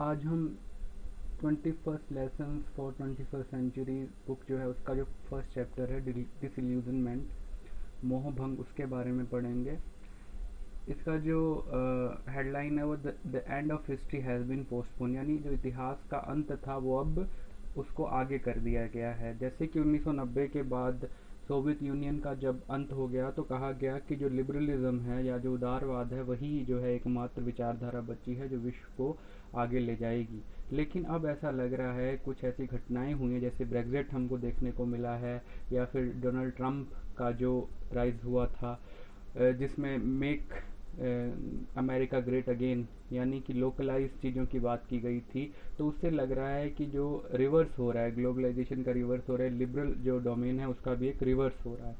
आज हम 21st lesson for 21st century book जो है उसका जो फर्स्ट चैप्टर है डिसइल्यूजनमेंट, मोह भंग, उसके बारे में पढ़ेंगे। इसका जो हेडलाइन है वो the end of history has been postpone, यानी जो इतिहास का अंत था वो अब उसको आगे कर दिया गया है। जैसे कि 1990 के बाद सोवियत यूनियन का जब अंत हो गया तो कहा गया कि जो लिबरलिज्म है या जो उदारवाद है वही जो है एकमात्र विचारधारा बची है जो विश्व को आगे ले जाएगी। लेकिन अब ऐसा लग रहा है, कुछ ऐसी घटनाएं हुई हैं जैसे ब्रेग्जिट हमको देखने को मिला है, या फिर डोनाल्ड ट्रंप का जो राइज हुआ था जिसमें मेक अमेरिका ग्रेट अगेन यानी कि लोकलाइज चीज़ों की बात की गई थी। तो उससे लग रहा है कि जो रिवर्स हो रहा है, ग्लोबलाइजेशन का रिवर्स हो रहा है, लिबरल जो डोमेन है उसका भी एक रिवर्स हो रहा है।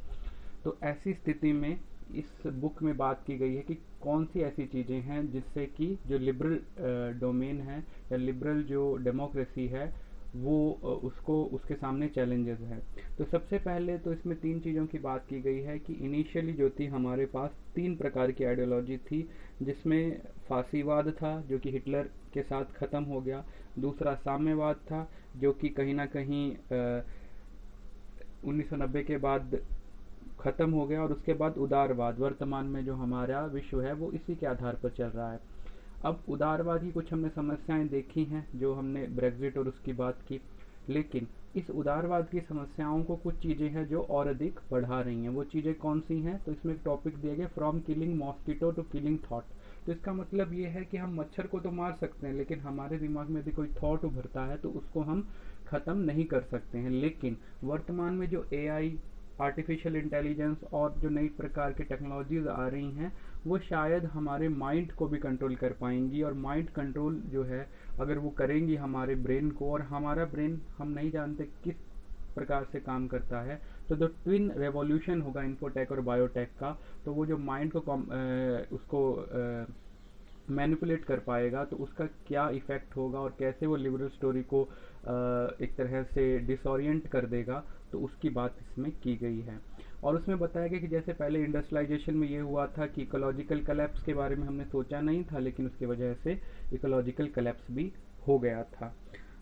तो ऐसी स्थिति में इस बुक में बात की गई है कि कौन सी ऐसी चीज़ें हैं जिससे कि जो लिबरल डोमेन है या लिबरल जो डेमोक्रेसी है वो उसको उसके सामने चैलेंजेस है। तो सबसे पहले तो इसमें तीन चीज़ों की बात की गई है कि इनिशियली जो थी हमारे पास तीन प्रकार की आइडियोलॉजी थी, जिसमें फासीवाद था जो कि हिटलर के साथ ख़त्म हो गया, दूसरा साम्यवाद था जो कि कहीं ना कहीं 1990 के बाद ख़त्म हो गया, और उसके बाद उदारवाद, वर्तमान में जो हमारा विश्व है वो इसी के आधार पर चल रहा है। अब उदारवाद की कुछ हमने समस्याएं देखी हैं जो हमने ब्रेग्जिट और उसकी बात की, लेकिन इस उदारवाद की समस्याओं को कुछ चीज़ें हैं जो और अधिक बढ़ा रही हैं। वो चीज़ें कौन सी हैं? तो इसमें एक टॉपिक दिया गया, from killing mosquito to killing thought. तो इसका मतलब ये है कि हम मच्छर को तो मार सकते हैं, लेकिन हमारे दिमाग में यदि कोई थॉट उभरता है तो उसको हम ख़त्म नहीं कर सकते हैं। लेकिन वर्तमान में जो एआई, आर्टिफिशियल इंटेलिजेंस और जो नई प्रकार की टेक्नोलॉजीज आ रही हैं वो शायद हमारे माइंड को भी कंट्रोल कर पाएंगी, और माइंड कंट्रोल जो है अगर वो करेंगी हमारे ब्रेन को, और हमारा ब्रेन हम नहीं जानते किस प्रकार से काम करता है, तो जो ट्विन रेवोल्यूशन होगा इन्फोटेक और बायोटेक का, तो वो जो माइंड को उसको मैनिपुलेट कर पाएगा तो उसका क्या इफ़ेक्ट होगा और कैसे वो लिबरल स्टोरी को एक तरह से डिसोरिएंट कर देगा, तो उसकी बात इसमें की गई है। और उसमें बताया गया कि जैसे पहले इंडस्ट्रियलाइजेशन में ये हुआ था कि इकोलॉजिकल कलेप्स के बारे में हमने सोचा नहीं था, लेकिन उसकी वजह से इकोलॉजिकल कलेप्स भी हो गया था।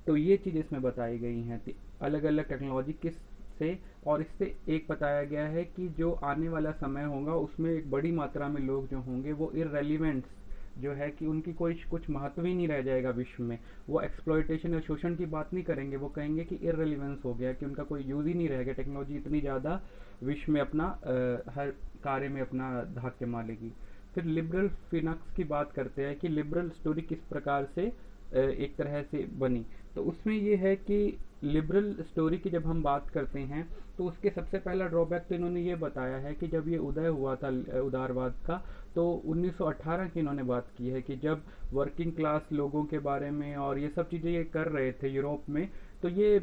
तो ये चीज़ इसमें बताई गई हैं, अलग अलग टेक्नोलॉजी किस से, और इससे एक बताया गया है कि जो आने वाला समय होगा उसमें एक बड़ी मात्रा में लोग जो होंगे वो इररेलीवेंट्स जो है कि उनकी कोई कुछ महत्व ही नहीं रह जाएगा विश्व में। वो एक्सप्लॉयटेशन या शोषण की बात नहीं करेंगे, वो कहेंगे कि इररेलीवेंस हो गया, कि उनका कोई यूज ही नहीं रहेगा, टेक्नोलॉजी इतनी ज़्यादा विश्व में अपना हर कार्य में अपना धाक जमा लेगी। फिर लिबरल फिनक्स की बात करते हैं कि लिबरल स्टोरी किस प्रकार से एक तरह से बनी। तो उसमें ये है कि लिबरल स्टोरी की जब हम बात करते हैं तो उसके सबसे पहला ड्रॉबैक तो इन्होंने ये बताया है कि जब ये उदय हुआ था उदारवाद का, तो 1918 की इन्होंने बात की है कि जब वर्किंग क्लास लोगों के बारे में और ये सब चीज़ें ये कर रहे थे यूरोप में, तो ये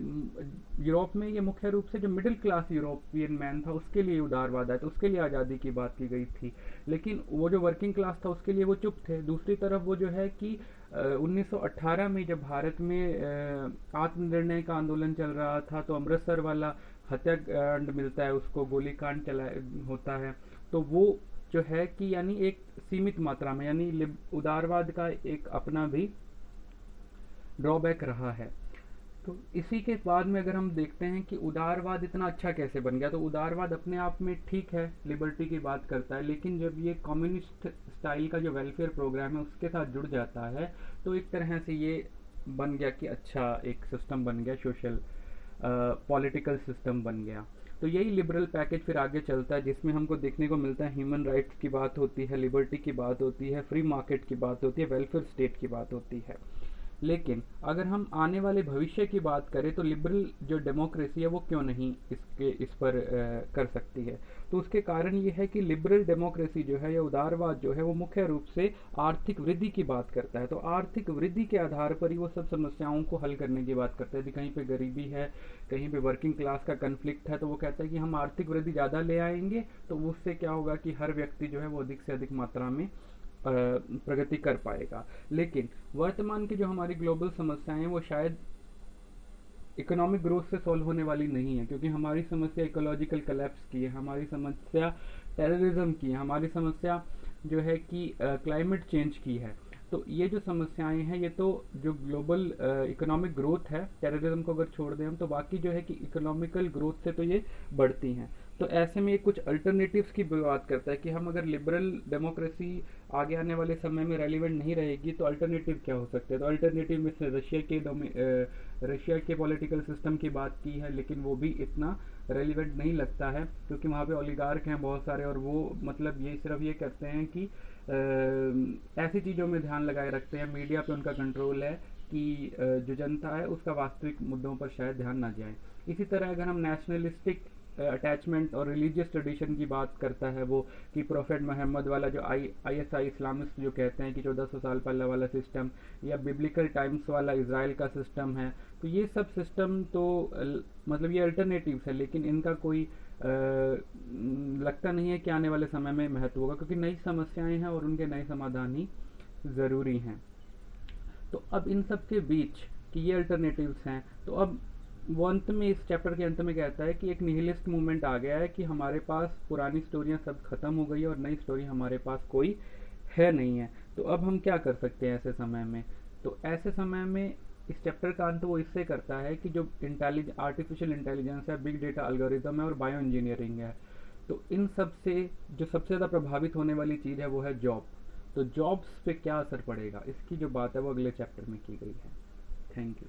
यूरोप में ये मुख्य रूप से जो मिडिल क्लास यूरोपियन मैन था उसके लिए उदारवाद आया, तो उसके लिए आज़ादी की बात की गई थी। लेकिन वो जो वर्किंग क्लास था उसके लिए वो चुप थे। दूसरी तरफ वो जो है कि 1918 में जब भारत में आत्मनिर्णय का आंदोलन चल रहा था, तो अमृतसर वाला हत्याकांड मिलता है, उसको गोलीकांड चला होता है, तो वो जो है कि यानी एक सीमित मात्रा में, यानी उदारवाद का एक अपना भी ड्रॉबैक रहा है। तो इसी के बाद में अगर हम देखते हैं कि उदारवाद इतना अच्छा कैसे बन गया, तो उदारवाद अपने आप में ठीक है, लिबर्टी की बात करता है, लेकिन जब ये कम्युनिस्ट स्टाइल का जो वेलफेयर प्रोग्राम है उसके साथ जुड़ जाता है तो एक तरह से ये बन गया कि अच्छा एक सिस्टम बन गया, सोशल पॉलिटिकल सिस्टम बन गया। तो यही लिबरल पैकेज फिर आगे चलता है, जिसमें हमको देखने को मिलता है ह्यूमन राइट्स की बात होती है, लिबर्टी की बात होती है, फ्री मार्केट की बात होती है, वेलफेयर स्टेट की बात होती है। लेकिन अगर हम आने वाले भविष्य की बात करें तो लिबरल जो डेमोक्रेसी है वो क्यों नहीं इस पर कर सकती है? तो उसके कारण ये है कि लिबरल डेमोक्रेसी जो है या उदारवाद जो है वो मुख्य रूप से आर्थिक वृद्धि की बात करता है। तो आर्थिक वृद्धि के आधार पर ही वो सब समस्याओं को हल करने की बात करता है। यदि कहीं पे गरीबी है, कहीं पे वर्किंग क्लास का कन्फ्लिक्ट है, तो वो कहता है कि हम आर्थिक वृद्धि ज़्यादा ले आएंगे, तो उससे क्या होगा कि हर व्यक्ति जो है वो अधिक से अधिक मात्रा में प्रगति कर पाएगा। लेकिन वर्तमान की जो हमारी ग्लोबल समस्याएं हैं वो शायद इकोनॉमिक ग्रोथ से सॉल्व होने वाली नहीं है, क्योंकि हमारी समस्या इकोलॉजिकल कोलैप्स की है, हमारी समस्या टेररिज्म की है, हमारी समस्या जो है कि क्लाइमेट चेंज की है। तो ये जो समस्याएं हैं, ये तो जो ग्लोबल इकोनॉमिक ग्रोथ है, टेररिज्म को अगर छोड़ दें हम, तो बाकी जो है कि इकोनॉमिकल ग्रोथ से तो ये बढ़ती हैं। तो ऐसे में ये कुछ अल्टरनेटिव्स की बात करता है कि हम अगर लिबरल डेमोक्रेसी आगे आने वाले समय में रेलिवेंट नहीं रहेगी तो अल्टरनेटिव क्या हो सकते हैं। तो अल्टरनेटिव में से रशिया के पॉलिटिकल सिस्टम की बात की है, लेकिन वो भी इतना रेलिवेंट नहीं लगता है, क्योंकि वहाँ पे ओलिगार्क हैं बहुत सारे, और वो मतलब ये सिर्फ ये करते हैं कि ऐसी चीज़ों में ध्यान लगाए रखते हैं, मीडिया पे उनका कंट्रोल है कि जो जनता है उसका वास्तविक मुद्दों पर शायद ध्यान ना जाए। इसी तरह अगर हम नेशनलिस्टिक अटैचमेंट और रिलीजियस ट्रेडिशन की बात करता है वो, कि प्रोफेट मोहम्मद वाला जो ISI इस्लामिस्ट जो कहते हैं कि 1400 साल पहले वाला सिस्टम, या बिब्लिकल टाइम्स वाला इसराइल का सिस्टम है, तो ये सब सिस्टम तो मतलब ये अल्टरनेटिव्स है, लेकिन इनका कोई लगता नहीं है कि आने वाले समय में महत्व होगा, क्योंकि नई समस्याएं हैं और उनके नए समाधान ही ज़रूरी हैं। तो अब इन सब के बीच कि ये अल्टरनेटिव्स हैं, तो अब वो अंत में, इस चैप्टर के अंत में कहता है कि एक निहिलिस्ट मूवमेंट आ गया है कि हमारे पास पुरानी स्टोरियाँ सब खत्म हो गई है और नई स्टोरी हमारे पास कोई है नहीं है। तो अब हम क्या कर सकते हैं ऐसे समय में। तो ऐसे समय में इस चैप्टर का अंत वो इससे करता है कि जो आर्टिफिशियल इंटेलिजेंस है, बिग डेटा एल्गोरिदम है और बायो इंजीनियरिंग है, तो इन सब से जो सबसे ज़्यादा प्रभावित होने वाली चीज़ है वो है जॉब। तो जॉब्स पे क्या असर पड़ेगा, इसकी जो बात है वो अगले चैप्टर में की गई है। Thank you.